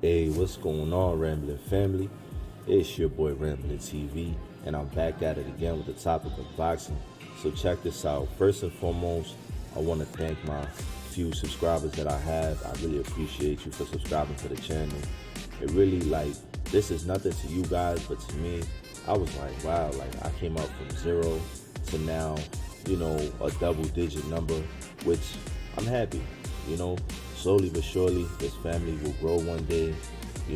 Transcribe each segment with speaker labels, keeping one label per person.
Speaker 1: Hey, what's going on, Rambling Family? It's your boy Rambling TV, and I'm back at it again with the topic of boxing. So check this out. First and foremost, I want to thank my few subscribers that I have. I really appreciate you for subscribing to the channel. It really, this is nothing to you guys, but to me, I was like, wow, I came up from zero to now, a double-digit number, which I'm happy, slowly but surely this family will grow one day. I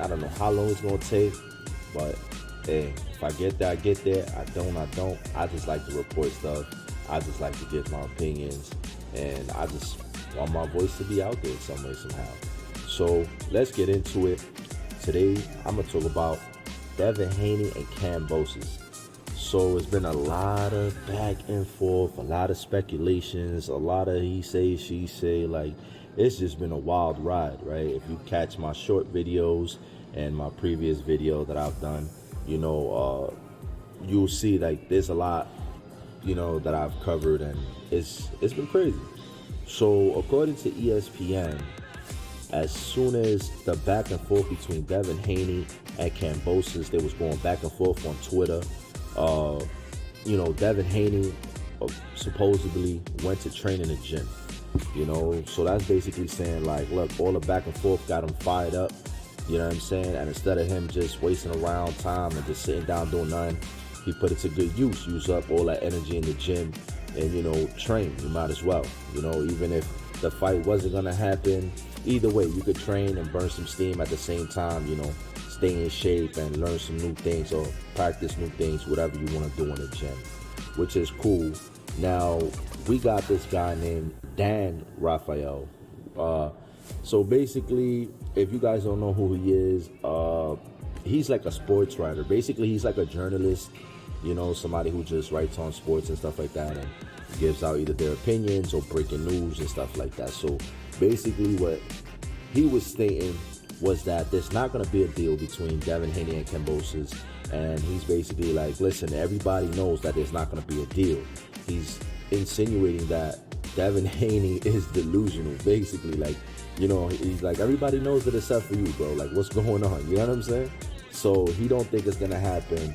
Speaker 1: don't know how long it's gonna take, but hey, if I get there, I get there. I don't. I just like to report stuff. I just like to give my opinions, and I just want my voice to be out there some way, somehow. So let's get into it. Today I'm gonna talk about Devin Haney and Kambosos. So it's been a lot of back and forth, a lot of speculations, a lot of he say, she say. It's just been a wild ride, right? If you catch my short videos and my previous video that I've done, you'll see there's a lot, that I've covered, and it's been crazy. So according to ESPN, as soon as the back and forth between Devin Haney and Kambosos, they was going back and forth on Twitter. Devin Haney supposedly went to train in the gym. So that's basically saying look, all the back and forth got him fired up. You know what I'm saying? And instead of him just wasting around time and just sitting down doing nothing, he put it to good use up all that energy in the gym and, train. You might as well, even if the fight wasn't going to happen, either way, you could train and burn some steam at the same time, stay in shape and learn some new things or practice new things, whatever you want to do in the gym, which is cool. Now, we got this guy named Dan Raphael. So basically, if you guys don't know who he is, he's like a sports writer. Basically, he's like a journalist, somebody who just writes on sports and stuff like that and gives out either their opinions or breaking news and stuff like that. So basically what he was stating was that there's not going to be a deal between Devin Haney and Kambosos. And he's basically like, listen, everybody knows that there's not going to be a deal. He's insinuating that Devin Haney is delusional, basically. He's like, everybody knows it except for you, bro. What's going on? You know what I'm saying? So he don't think it's going to happen.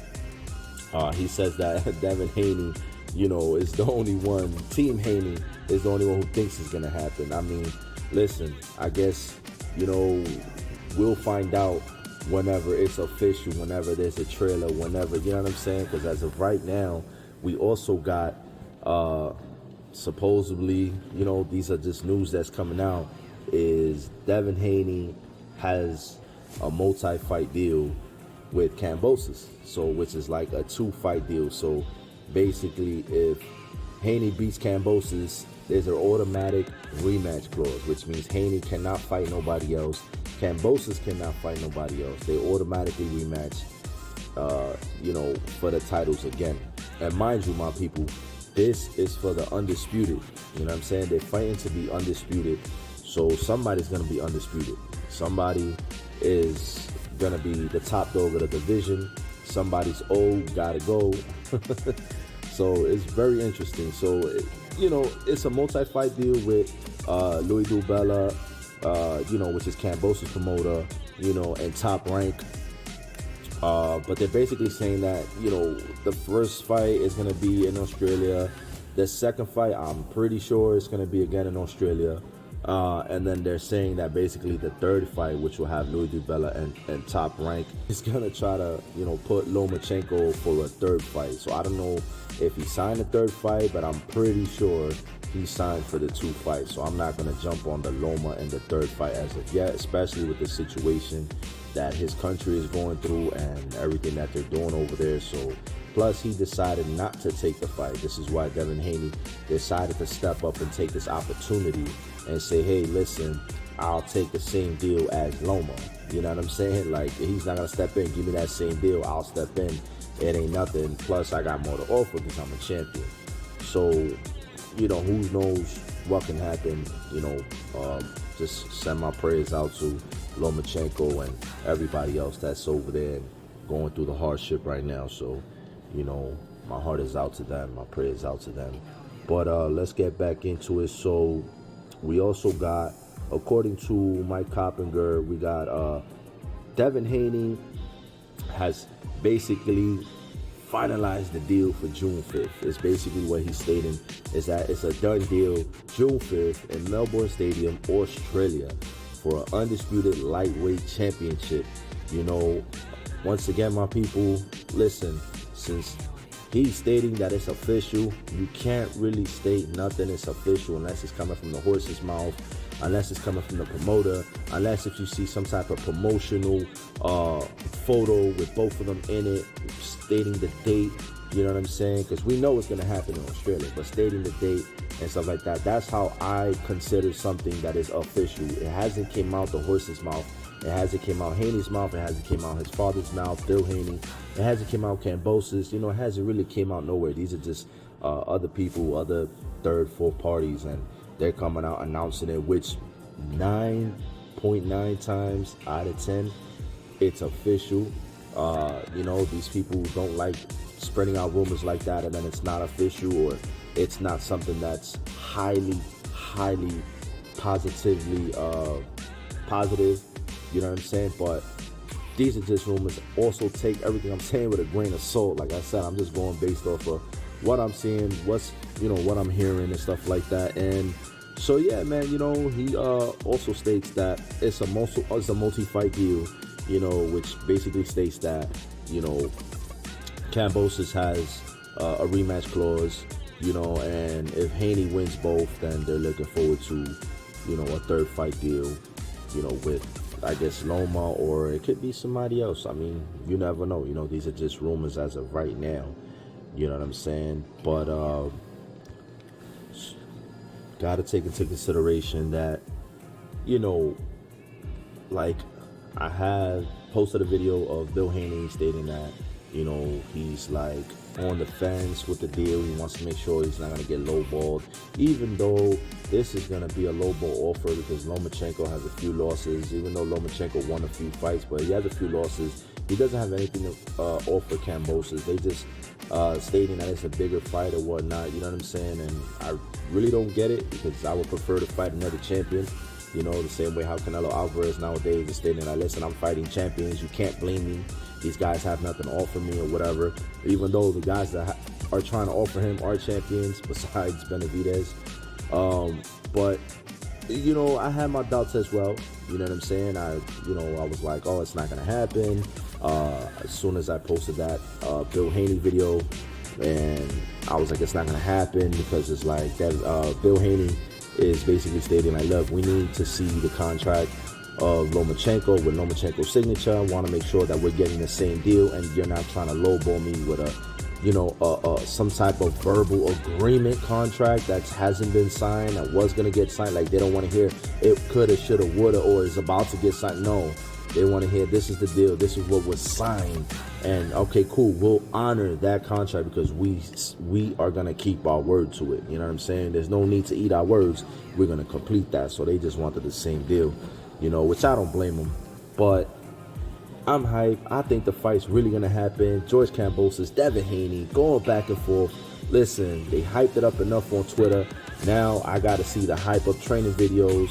Speaker 1: He says that Devin Haney, is the only one. Team Haney is the only one who thinks it's going to happen. I mean, listen, I guess, we'll find out whenever it's official, whenever there's a trailer, whenever, you know what I'm saying? Because as of right now, we also got supposedly, these are just news that's coming out, is Devin Haney has a multi-fight deal with Kambosos, so which is like a 2-fight deal. So basically, if Haney beats Kambosos, there's an automatic rematch clause, which means Haney cannot fight nobody else. Kambosos cannot fight nobody else. They automatically rematch, for the titles again. And mind you, my people, this is for the undisputed. You know what I'm saying? They're fighting to be undisputed. So somebody's going to be undisputed. Somebody is going to be the top dog of the division. Somebody's old, got to go. So it's very interesting. So, it's a multi-fight deal with Louis Dubella, which is Kambosos' promoter, and Top Rank. But they're basically saying that, the first fight is going to be in Australia. The second fight, I'm pretty sure it's going to be again in Australia. And then they're saying that basically the third fight, which will have Louis Dubella and Top Rank, is going to try to, put Lomachenko for a third fight. So I don't know if he signed the third fight, but I'm pretty sure he signed for the 2 fights. So I'm not going to jump on the Loma and the third fight as of yet, especially with the situation that his country is going through and everything that they're doing over there. So plus he decided not to take the fight. This is why Devin Haney decided to step up and take this opportunity and say, hey, listen, I'll take the same deal as Loma. You know what I'm saying? He's not going to step in, give me that same deal. I'll step in. It ain't nothing. Plus, I got more to offer because I'm a champion. So, who knows what can happen. Just send my prayers out to Lomachenko and everybody else that's over there going through the hardship right now. So, my heart is out to them. My prayers out to them. But let's get back into it. So we also got according to Mike Coppinger, we got Devin Haney has basically finalized the deal for June 5th. It's basically what he's stating is that it's a done deal June 5th in Melbourne Stadium, Australia, for an undisputed lightweight championship. You know, once again, my people, listen, since he's stating that it's official, you can't really state nothing is official unless it's coming from the horse's mouth, unless it's coming from the promoter, unless if you see some type of promotional photo with both of them in it, stating the date, you know what I'm saying? Because we know it's going to happen in Australia, but stating the date and stuff like that, that's how I consider something that is official. It hasn't came out the horse's mouth. It hasn't came out Haney's mouth. It hasn't came out his father's mouth, Bill Haney. It hasn't came out Kambosos. You know, it hasn't really came out nowhere. These are just other people, other third, fourth parties, and they're coming out announcing it, which 9.9 times out of 10, it's official. You know, these people don't like spreading out rumors like that, and then it's not official, or it's not something that's highly positively positive. You know what I'm saying? But these are just rumors. Also, take everything I'm saying with a grain of salt. Like I said, I'm just going based off of what I'm seeing, what I'm hearing and stuff like that. And so yeah, man, you know, he also states that it's a multi-fight deal, you know, which basically states that, you know, Kambosos has a rematch clause, you know, and if Haney wins both, then they're looking forward to, you know, a third fight deal, you know, with, I guess, Loma, or it could be somebody else. I mean, you never know. You know, these are just rumors as of right now. You know what I'm saying? But got to take into consideration that, you know, like, I have posted a video of Bill Haney stating that, you know, he's like on the fence with the deal. He wants to make sure he's not going to get lowballed, even though this is going to be a lowball offer, because Lomachenko has a few losses. Even though Lomachenko won a few fights, but he has a few losses. He doesn't have anything to offer Kambosos. They just stating that it's a bigger fight or whatnot. You know what I'm saying? And I really don't get it, because I would prefer to fight another champion. You know, the same way how Canelo Alvarez nowadays is stating that, listen, I'm fighting champions. You can't blame me. These guys have nothing to offer me or whatever. Even though the guys that are trying to offer him are champions, besides Benavidez. But, you know, I had my doubts as well. You know what I'm saying? I was like, oh, it's not going to happen. As soon as I posted that Bill Haney video, and I was like, it's not going to happen, because it's like that Bill Haney is basically stating like, look, we need to see the contract of Lomachenko with Lomachenko's signature. I want to make sure that we're getting the same deal, and you're not trying to lowball me with some type of verbal agreement contract that hasn't been signed, that was going to get signed. Like, they don't want to hear it coulda, shoulda, woulda, or is about to get signed. No, they want to hear this is the deal, this is what was signed, and okay, cool, we'll honor that contract because we are going to keep our word to it. You know what I'm saying? There's no need to eat our words. We're going to complete that. So they just wanted the same deal, you know, which I don't blame them. But I'm hyped. I think the fight's really going to happen. George Kambosos, Devin Haney, going back and forth. Listen, they hyped it up enough on Twitter. Now I got to see the hype up training videos.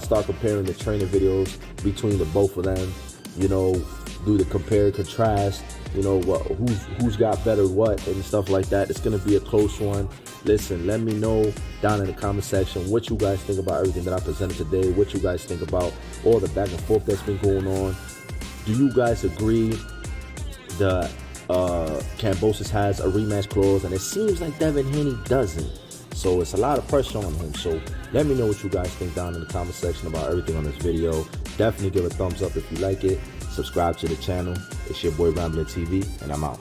Speaker 1: Start comparing the training videos between the both of them. You know, do the compare and contrast. You know, who's got better what and stuff like that. It's going to be a close one. Listen, let me know down in the comment section what you guys think about everything that I presented today. What you guys think about all the back and forth that's been going on. Do you guys agree that Kambosos has a rematch clause? And it seems like Devin Haney doesn't. So it's a lot of pressure on him. So let me know what you guys think down in the comment section about everything on this video. Definitely give a thumbs up if you like it. Subscribe to the channel. It's your boy Ramblin' TV, and I'm out.